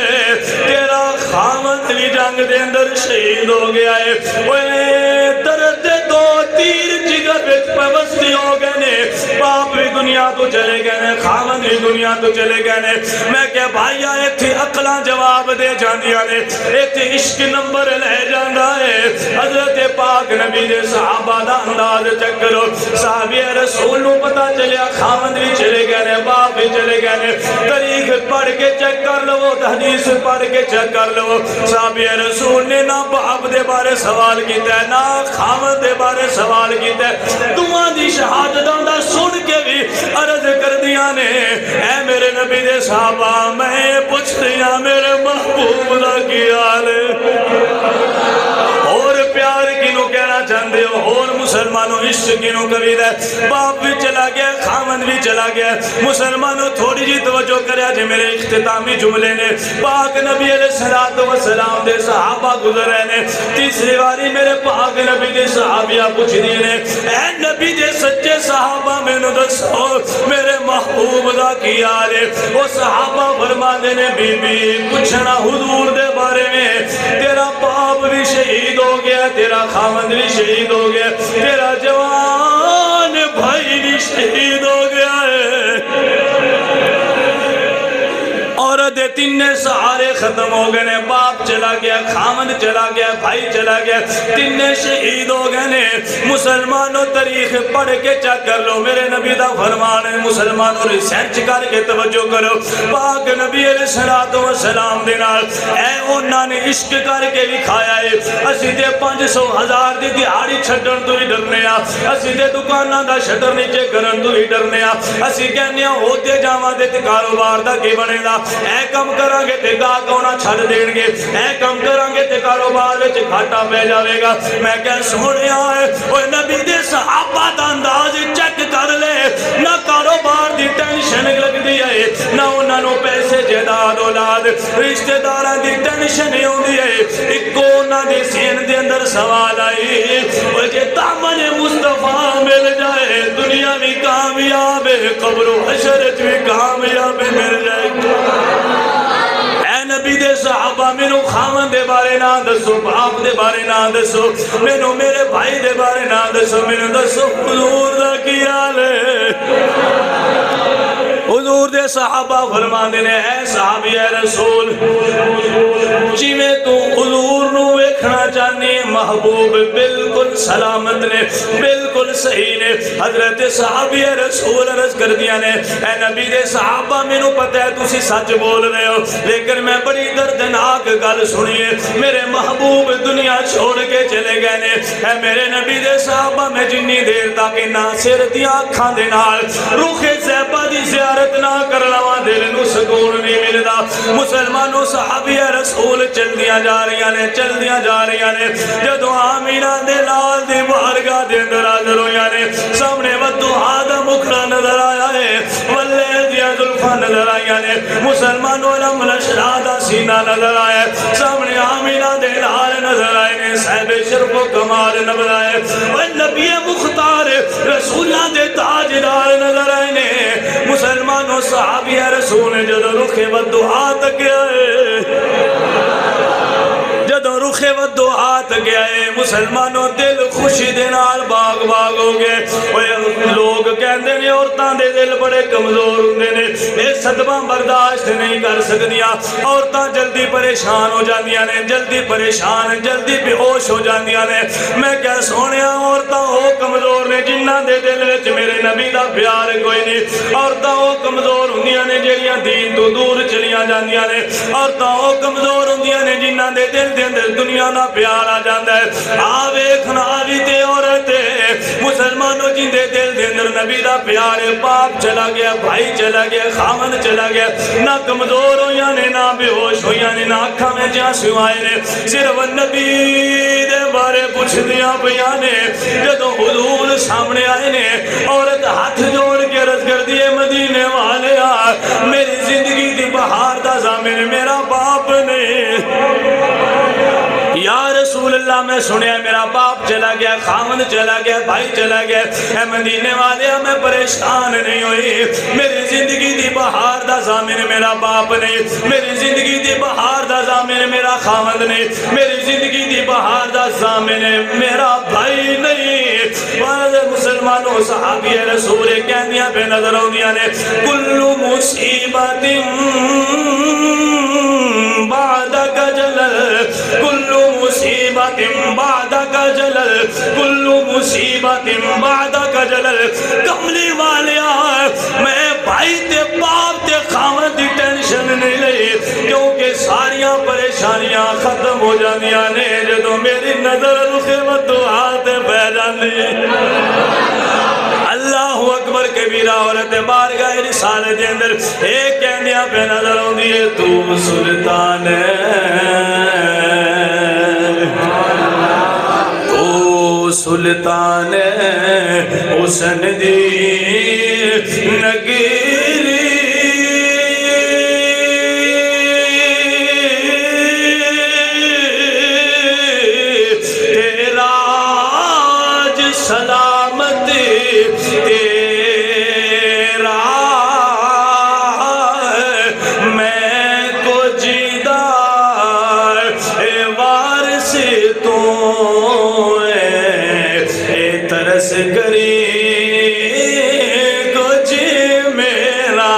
تیرا خامد بھی جنگ دے اندر شہید ہو گیا ہے اوے درد دو تیر جگر بچ پیوستی ہو گئے نے باپ بھی دنیا تو چلے گئے نے خامد بھی دنیا تو چلے گئے نے میں کہ بھائی آئے تھے اقلاں جواب دے جاندیا نے ایک تھے عشق نمبر لے جاندہ ہے حضرت پاک نبی دے صحابہ دا انداز چیک کرو صحابی رسول نو پتا چلیا خامد بھی چلے گئے نے باپ بھی چلے گئے نے تاریخ پڑھ کے چیک کر لو حدیث پڑھ کے چیک کر لو صحابی رسول نے نہ باپ دے بارے سوال کیتا ہے نہ خامد دے بارے سوال کیتا ہے دعا دی شہادتاں دا سن کے بھی عرض کر دیا نے اے میرے نبی دے صحابہ میں پوچھ دیا میرے محبوب دا کی حال اور پیار کنو کہنا چاہتے ہو اور مسلمانوں عشق کنو کبھی دے باپ بھی چلا گیا خامد بھی چلا گیا مسلمانوں تھوڑی جی توجہ کریا جے میرے اختتامی جملے نے پاک نبی علیہ السلام دے صحابہ گزر رہے نے تیسری باری میرے پاک نبی دے صحابیہ پوچھ دیے نے اے نبی دے سچے صحابہ میں نو دسو میرے محبوب دا کی حال ہے وہ صحابہ فرما دے نے بی بی پوچھنا حضور دے بارے میں تیرا باپ بھی شہید ہو گیا تیرا خامد بھی شہید ہو گیا تیرا جوان بھائی بھی شہید ہو گیا ہے اور دے تین سہارے ختم ہو گئے نے باپ چلا گیا خامد چلا گیا بھائی چلا گیا تین شہید ہو گئے نے مسلمانوں تاریخ پڑھ کے چیک کر لو میرے نبی دا فرمان ہے مسلمانوں ریسرچ کر کے توجہ کرو پاک نبی علیہ السلام دے نال اے انہاں نے عشق کر کے لکھایا ہے اسی دے 500,000 دی دیہاڑی چھڈن تو ہی ڈرنے آ اسی دے دکاناں دا شٹر نیچے کرن تو ہی ڈرنے آ اسی کہنے ہوتے جاواں دے تے کاروبار دا کی بنے گا اے کم کریں گے تے گاہ کونا چھڑ دین گے اے کم کریں گے تے کاروبار وچ گھاٹا پہ جاوے گا میں کہ سنیا ہے اوے نبی دے صحابہ دا انداز چیک کر لے نہ کاروبار دی ٹینشن لگ دی ہے نہ انہاں نو پیسے جائیداد اولاد رشتہ داراں دی ٹینشن ہوندی ہے اکو انہاں دی سین دے اندر سوال آئی او جے دامن مصطفیٰ مل جائے دنیا بھی کامیاب ہے قبر و حشر بھی کامیاب مل جائے اے نبی دے صحابہ مینو خامن دے بارے نہ دسو باپ دے بارے نہ دسو مینو میرے بھائی دے بارے نہ دسو مینو دسو حضور دا کی حال ہے حضور دے صحابہ فرمان دے اے صحابی اے رسول جی میں تو حضور نو ویکھنا چاہنی محبوب بالکل سلامت نے بالکل صحیح نے حضرت صحابی اے رسول عرض کر دیا نے اے نبی دے صحابہ میں نو پتہ ہے تسی سچ بول رہے ہو لیکن میں بڑی دردناک گل سنیے میرے محبوب دنیا چھوڑ کے چلے گئے نے اے میرے نبی دے صحابہ میں جنی دیر تاکہ ناصر دیا کھان دے نال روح زیبہ دی زیارت نہ کر لوا دل نو سکون نہیں ملدا مسلمانوں صحابی رسول چل دیا جا رہی نے جدو آمینہ دے لال دی بارگاہ دے اندر حاضر ہویا نے سامنے ودوہا دا مکھڑا نظر آیا ہے واللے دیا ظلفہ نظر آیا نے مسلمانوں رمل شرادہ سینہ نظر آیا ہے سامنے آمینہ دے لال نظر آئے نے صاحب شرف و کمال نظر آئے والنبی مختار رسولہ دے تاجدار نظر آئے نے مسلمانوں صحابی رسول جدو رخ ودوہا تک جدو رخ ودوہا تک گئے مسلمانوں دل خوشی دے نال باغ ہو گئے لوگ کہندے نے عورتاں دے دل بڑے کمزور ہوندے نے اے صدمہ برداشت نہیں کر سکدیاں عورتاں جلدی پریشان ہو جاندیاں نے جلدی پریشان جلدی بے ہوش ہو جاندیاں نے میں کیا سونیا عورتاں ہو کمزور نے جنہاں دے دل وچ میرے نبی دا پیار کوئی نہیں عورتاں ہو کمزور ہوندیاں نے جڑیاں دین تو دور چلیاں جاندیاں نے عورتاں ہو کمزور ہوندیاں نے جنہاں دے دل دے اندر دنیا دا پیار آ جاندا ہے آ ویکھنا بھی تے عورت مسلمانوں جن دے دل دے اندر نبی دا پیارے باپ چلا گیا، بھائی چلا گیا، خامن چلا گیا، نہ کمزور ہو یا نہ بے ہوش ہو یا نہ آنکھاں میں جانسو آئے نے، صرف نبی دے بارے پوچھ دیا بیانے، جدو حضور سامنے آئے نے، عورت ہاتھ جوڑ کے عرض کر دیے مدینے والے میری زندگی دی بہار دا ضامن میرا باپ نہیں۔ یا رسول اللہ میں سنیا میرا باپ چلا گیا، خامن چلا گیا، بھائی چلا گیا، اے مدینے والے میں پریشان نہیں ہوئی، میری زندگی دی بہار دا ضامن میرا باپ نہیں، میری زندگی دی بہار دا ضامن میرا خامن نہیں، میری زندگی دی بہار دا ضامن میرا بھائی نہیں۔ والے مسلمانوں صحابی رسول کہندیاں بے نظر ہوندیاں نے، کل مصیبت بعدک جلل، کل مصیبت بعدک جلل، کل مصیبت بعدک جلل۔ کملی والیا میں بھائی تے باپ تے خامن دی ٹینشن نہیں لئی، کیونکہ ساریاں پریشانیاں ختم ہو جانیاں نے جدو میری نظر رخ دعا تے بہ جاندی۔ اللہ اکبر کبیرہ عورت بارگاہ رسالت دے اندر ایک کہنیاں پہ نظر ہوندی ہے، تو سلطان ہے، تو سلطان ہے حسن دی نگری، تیرا آج سلامتی تیرا میں کو جیدہ وارث تو اے ترس کری کچھ میرا۔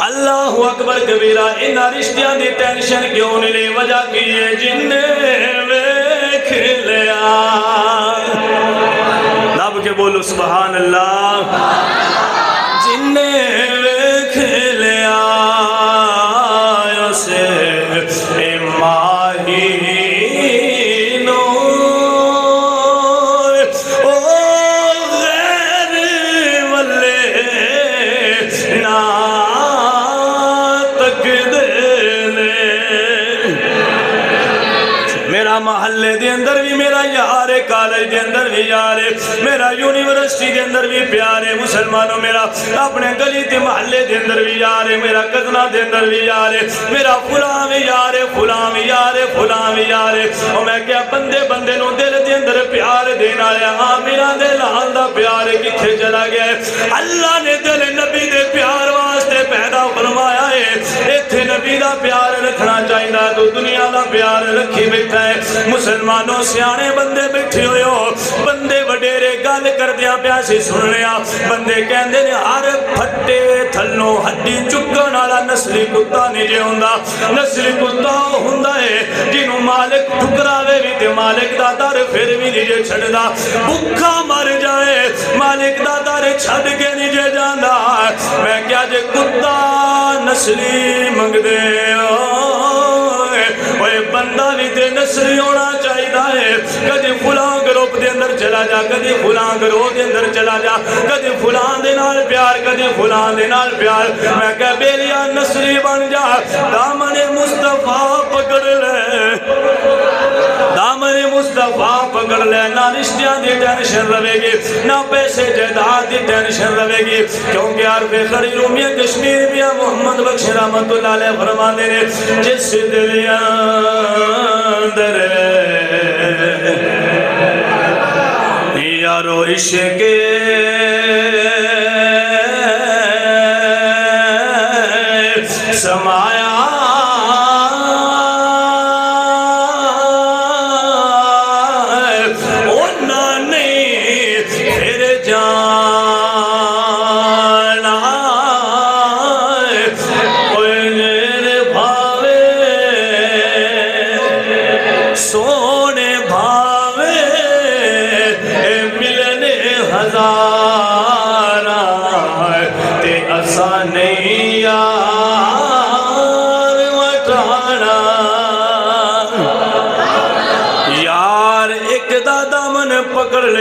اللہ اکبر کبیرہ، انہا رشتیاں دی ٹینشن کیوں نہیں لی، وجہ کی ہے جن نے ویکھ لیا۔ لب کے بولو سبحان اللہ، جن نے ویکھ لیا اسے ماہی نو او غیر والے نا تک دینے۔ میرا محلے دے اندر بھی میرا یار، کالج دے اندر بھی یار، میرا یونیورسٹی دے اندر بھی پیارے مسلمانوں، میرا اپنے گلی دے محلے دے اندر بھی یار، میرا قدنہ دے اندر بھی یار، میرا فلاں بھی یار، فلاں بھی یار، فلاں بھی یار۔ اور میں کیا بندے بندے نو دل دے اندر پیار دینا لیا، ہاں میرا دل حال دا پیار کتھے چلا گیا ہے؟ اللہ نے دل نبی دے پیار واسطے پیدا فرمایا ہے، ایتھے نبی دا پیار رکھنا چاہیے تو دنیا دا پیار رکھی بیٹھا ہے۔ مسلمانوں سیانے بندے بیٹھے ہوئے ہو، بندے وڈیرے گل کر دیا پیاسی سن لیا، بندے کہندے نے ہر پھٹے تھلوں ہڈی چکن والا نسلی کتا نہیں جے ہوندا، نسلی کتا ہوندا ہے جنوں مالک ٹھکراوے بھی تے مالک دا در پھر بھی نہیں جے چھڑدا، بھکھا مر جائے مالک دا در چھڑ کے نہیں جے جاندا۔ میں کیا جے کتا نسلی منگ دے اوے بندہ بھی تے نسلی ہونا چاہیے ہے، کدی فلاں گروپ دے اندر چلا جا، کدی فلاں گروہ دے اندر چلا جا، کدی فلاں دے نال پیار، کدی فلاں دے نال پیار۔ میں کہا بیلیا نسلی بن جا، دامن مصطفیٰ پکڑ لے، دامن مصطفیٰ پکڑ لے، نہ رشتیاں دی ٹینشن رہے گی، نہ پیسے جائیداد دی ٹینشن رہے گی، کیونکہ عرف خری رومیہ کشمیر میاں محمد بخش رحمت اللہ علیہ فرمانے نے، جس دل اندر یارو عشق سمایا انہاں نے پھر جانا اوے بھاوے سونے بھاوے ملنے ہزار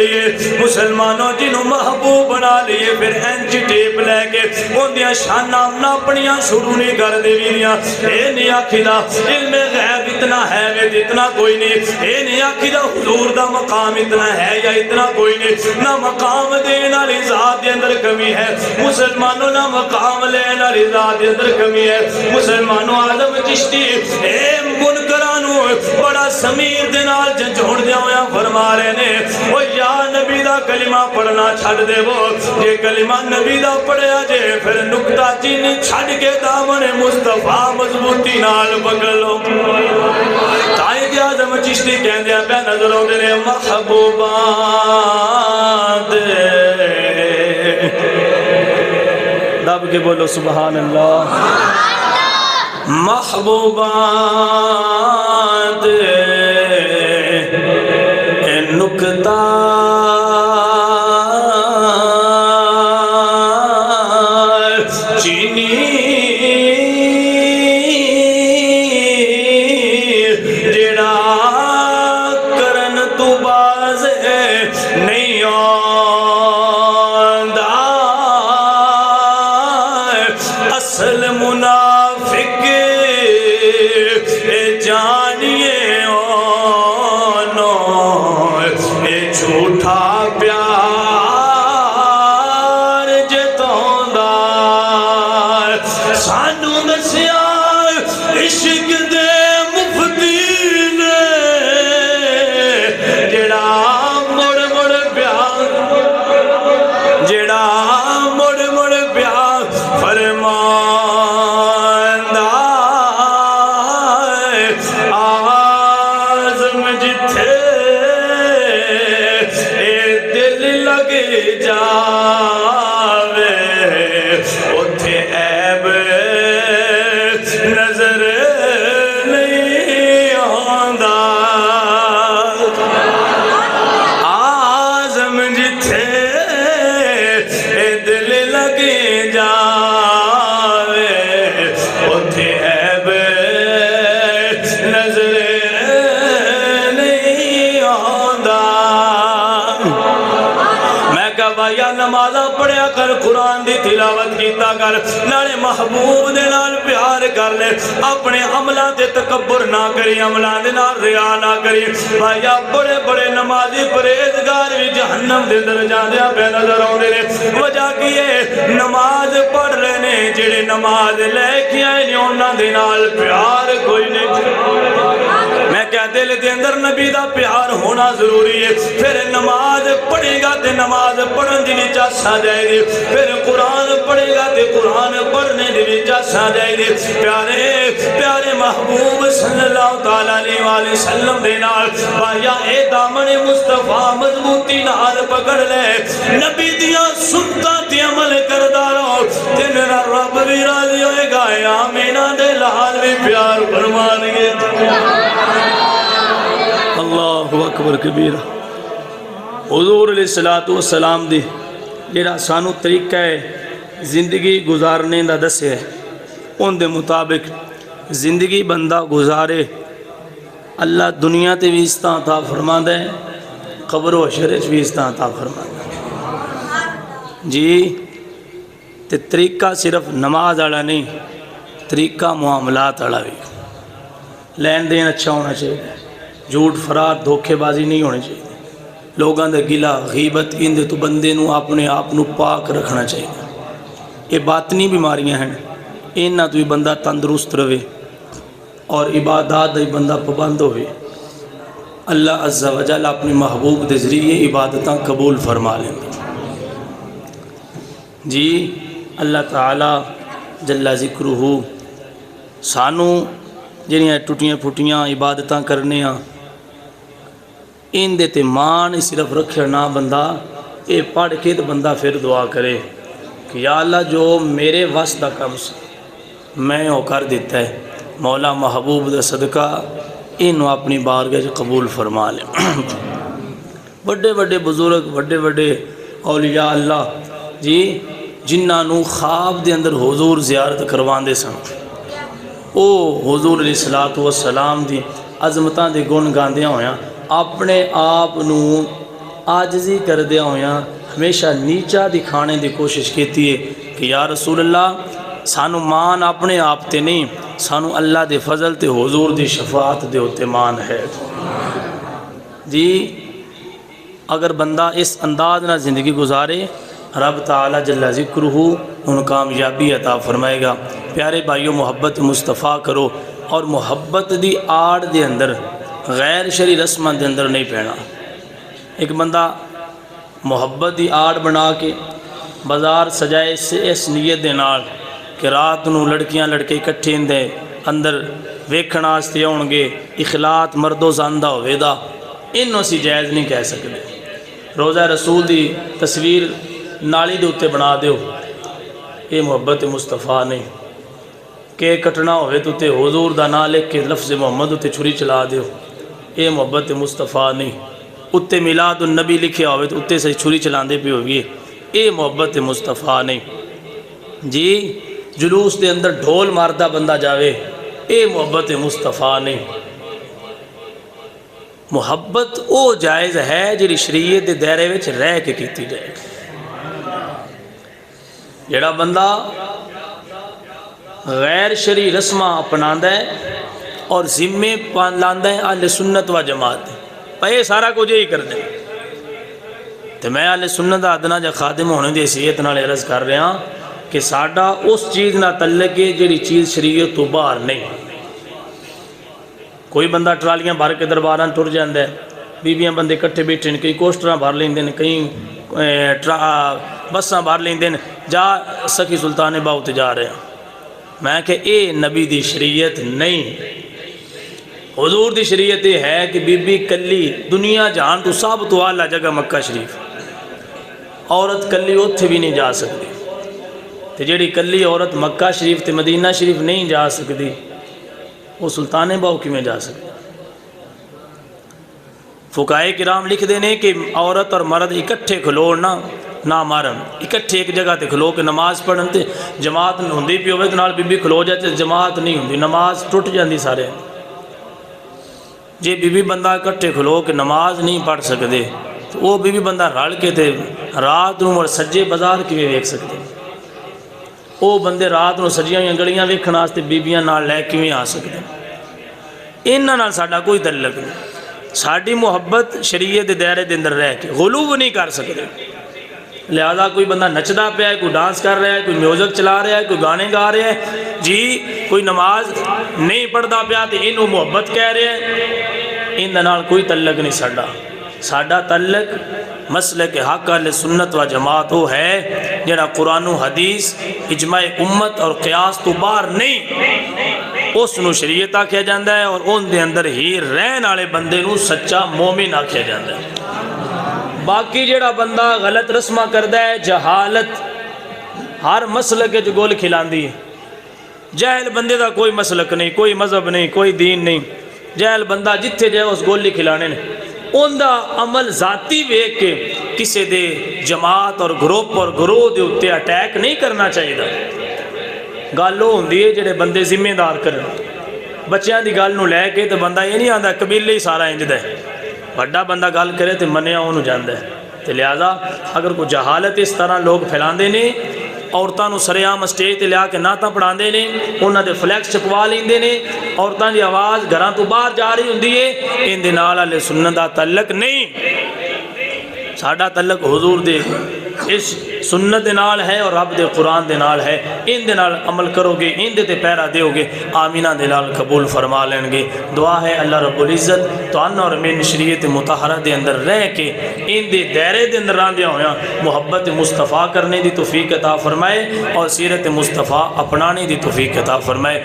لیے مسلمانوں جنہوں محبوب بنا لیے پھر اینچ ٹیپ لے کے ان دیا شانہ ناپنیاں شروع نہیں کر دے ویریاں اے نہیں آکھیدہ علم غیب اتنا ہے وید اتنا کوئی نہیں اے نہیں آکھیدہ حضور دا مقام اتنا ہے یا اتنا کوئی نہیں نہ مقام دینا لی ذات دے اندر کمی ہے مسلمانوں نہ مقام لینا لی ذات دے اندر کمی ہے مسلمانوں آدم چشتی اے منکرانوں بڑا سمیر دنال جھوڑ دیا ہویا فرما رہے نے وہ یا نبی دا کلمہ پڑھنا چھڑ دے وہ یہ کلمہ نبی دا پڑھیا جے پھر نکتہ چینی چھڑ کے دامن مصطفیٰ مضبوطی نال پکڑ لو تائید آدم چشتی کہہ دیا پہ نظروں دے محبوبان دے دب کے بولو سبحان اللہ محبوبان دے نکتہ چینی جڑا کرن تو باز نہیں آندہ اصل منافق جانیے جھوٹا پیار جتوں دا سانو دسیا عشق دے مفتی نے جڑا مڑ مڑ پیار جڑا مڑ مڑ پیار فرماندا آزم جتھے جاوے اتھے عیب نظر نہیں آندا آزم جتھے دل لگے جاوے اتھے عیب نظر نہیں آندا یا نمازہ پڑھیا کر قرآن دی تلاوت کیتا کر نالے محبوب دے نال پیار کر لے اپنے عملہ دے تکبر نہ کری عملہ دے نال ریا نہ کری بھائیا بڑے بڑے نمازی پریزگار بھی جہنم دے در جاندیا پہ نظر ہوں دے وجہ کیے نماز پڑھ رہے نے جڑے نماز لے کیا ہے انہاں دے نال پیار کوئی نہیں میں کیا دل دے اندر نبی دا پیار ہونا ضروری ہے پھر نماز پڑھے گا تے نماز پڑھن دی وچ سا جائے گی پھر قرآن پڑھے گا تے قرآن پڑھنے دی وچ سا جائے گی پیارے پیارے محبوب صلی اللہ تعالیٰ علیہ وآلہ وسلم دے نال بایا اے دامن مصطفیٰ مضبوطی نال پکڑ لے نبی دیا سنتا تے عمل کردہ رہو تے میرا رب بھی راضی ہوئے گا آمینہ دے لحال بھی پیار فرمان گے اللہ اکبر کبیرہ حضور علیہ السلام دی جڑا سانو طریقہ ہے زندگی گزارنے دا دسے ہے ان دے مطابق زندگی بندہ گزارے اللہ دنیا تے بھی استاں عطا فرما دے قبر و حشر بھی استاں عطا فرما دے جی تے طریقہ صرف نماز والا نہیں طریقہ معاملات والا بھی لین دین اچھا ہونا چاہیے جھوٹ فرار دھوکے بازی نہیں ہونی چاہیے لوگاں دے گلا غیبت اندے تو بندے نو اپنے آپ نو پاک رکھنا چاہیے یہ باطنی بیماریاں ہیں انہاں تو ہی بندہ تندرست رہے اور عبادات دے بندہ پابند ہوئے اللہ عز و جل اپنے محبوب دے ذریعے عبادتاں قبول فرما لیں جی اللہ تعالی جل ذکرہ سانو جنیاں ٹوٹیاں پھوٹیاں عبادتاں کرنے ہاں ان دیتے مان صرف رکھے نہ بندہ اے پڑھ کے تو بندہ پھر دعا کرے کہ یا اللہ جو میرے وس دا کم سے میں وہ کر دیتا ہے مولا محبوب دا صدقہ انہوں اپنی بارگاہ قبول فرما لے بڑے بڑے بزرگ بڑے بڑے اولیاء اللہ جی جنہاں نو خواب دے اندر حضور زیارت کروان دے سن او حضور علیہ السلام دی عظمتاں دے گن گاندیاں ہویاں اپنے آپ نو آجزی کردیا ہویاں ہمیشہ نیچا دکھانے دی کوشش کیتی ہے کہ یا رسول اللہ سانو مان اپنے آپ تے نہیں، سانو اللہ دے فضل تے حضور دی شفاعت دے ہوتے مان ہے۔ جی اگر بندہ اس انداز نہ زندگی گزارے رب تعالیٰ جل ذکرہ ان کامیابی عطا فرمائے گا۔ پیارے بھائیو، محبت مصطفیٰ کرو اور محبت دی آڑ دے اندر غیر شرعی رسماں دے اندر نہیں پینا۔ ایک بندہ محبت دی آڑ بنا کے بازار سجائے اس نیت دے نال کہ رات نو لڑکیاں لڑکے اکٹھے اندے اندر ویکھن واسطے آؤن گے، اخلاط مردو زاندہ ہوئے دا، انہوں سی جائز نہیں کہہ سکتے۔ روزہ رسول دی تصویر نالی دے اتے بنا دیو، یہ محبت مصطفیٰ نہیں۔ کہ کٹنا ہوئے تو تے حضور دا نام لکھ کے لفظ محمد اتے چھری چلا دیو، یہ محبت مصطفیٰ نہیں۔ اتے میلاد النبی لکھے ہوئے تو اتے سے چھری چلان دے پہ ہوئے، یہ محبت مصطفیٰ نہیں۔ جی جلوس دے اندر ڈھول ماردہ بندہ جاوے، یہ محبت مصطفیٰ نہیں۔ محبت او جائز ہے جی شریعت دے دائرے وچ رہ کے کیتی جائے۔ جڑا بندہ غیر شرعی رسمہ اپناندہ ہے اور ذمے لاندہ ہے اہل سنت و جماعت پہ سارا کچھ یہی کر دیں، تو میں اہل سنت ادنا جا خادم ہونے دی حیثیت نال عرض کر رہا کہ ساڈا اس چیز نہ تعلق ہے جڑی چیز شریعت تو باہر نہیں۔ کوئی بندہ ٹرالیاں بھر کے درباراں ٹر جاندہ ہے، بیویاں بندے کٹھے بیٹھے ہیں، کئی کوسٹراں بھر لیندے ہیں، کئی بساں بھر لیندے ہیں، جا سکی سلطان باؤ تے جا رہے ہیں۔ میں کہ اے نبی دی شریعت نہیں۔ حضور دی شریعت یہ ہے کہ بی بی کلی دنیا جہان تو سب تو اعلیٰ جگہ مکہ شریف، عورت کلی اتھے بھی نہیں جا سکتی، تے جیڑی کلی عورت مکہ شریف تے مدینہ شریف نہیں جا سکتی وہ سلطان باؤ کی میں جا سکتی۔ فقہائے کرام لکھ دینے کہ عورت اور مرد اکٹھے کھلوڑنا نہ مارن، اکٹھے ایک جگہ تے کھلو کے نماز پڑھن تے جماعت ہوندی پی ہوئے تو نال بی بی کھلو جاتے جماعت نہیں ہوندی، نماز ٹوٹ جاندی سارے۔ جی بی بی بندہ اکٹھے کھلو کے نماز نہیں پڑھ سکتے تو وہ بی بی بندہ رل کے تے رات نو اور سجے بازار کیویں ویکھ سکتے؟ وہ بندے رات نو سجیاں ہوئیاں گلیاں ویکھن واسطے بیبیاں نال لے کیویں آ سکتے؟ انہاں نال ساڈا کوئی تعلق نہیں۔ ساڈی محبت شریعت دے دائرے دے اندر رہ کے غلو نہیں کر سکتے۔ لہذا کوئی بندہ نچدا پیا ہے، کوئی ڈانس کر رہا ہے، کوئی میوزک چلا رہا ہے، کوئی گانے گا رہا ہے، جی کوئی نماز نہیں پڑھدا پیا تو انہوں محبت کہہ رہے ہیں، ان نال کوئی تعلق نہیں ساڈا۔ ساڈا تعلق مسلک حق اہل سنت و جماعت وہ ہے جڑا قرآن و حدیث اجماع امت اور قیاس تو باہر نہیں، اس نو شریعت آکھیا جاندہ ہے اور ان دے اندر ہی رہن والے بندے نو سچا مومن آکھیا جاندہ ہے۔ باقی جڑا بندہ غلط رسمہ کردہ ہے، جہالت ہر مسلک جو گول کھلاندی ہے، جاہل بندے دا کوئی مسلک نہیں، کوئی مذہب نہیں، کوئی دین نہیں، جاہل بندہ جتھے جائے اس گولی کھلانے نے، ان دا عمل ذاتی ویکھ کے کسے دے جماعت اور گروپ اور گروہ دے اتے اٹیک نہیں کرنا چاہیے دا۔ گالو ہوندی ہے جڑے بندے ذمہ دار کرن، بچیاں دی گال نو لے کے تو بندہ یہ نہیں آندا قبیلے ہی سارا انج دا ہے، بڑا بندہ گل کرے تو منیا انہوں جاندہ ہے۔ تو لہذا اگر کوئی جہالت اس طرح لوگ پھیلاندے نے، عورتاں نو سریعام سٹیج تے لیا کے نعتاں پڑھاندے نے، انہاں دے فلیکس چھپوا لیندے نے، عورتاں دی آواز گھراں تو باہر جا رہی ہوندی ہے، ان دے نال اہل سنت دا تعلق نہیں۔ ساڈا تعلق حضور دے اس سنت دے نال ہے اور رب دے قرآن دے نال ہے، ان دے نال عمل کرو گے، ان دے تے پیرا دیو گے، آمینہ دے نال قبول فرما لیں گے۔ دعا ہے اللہ رب العزت تو ان اور من شریعت مطہرہ دے اندر رہ کے ان دے دائرے دے اندر راندیا ہویا محبت مصطفیٰ کرنے دی توفیق عطا فرمائے اور سیرت مصطفیٰ اپنانے دی توفیق عطا فرمائے۔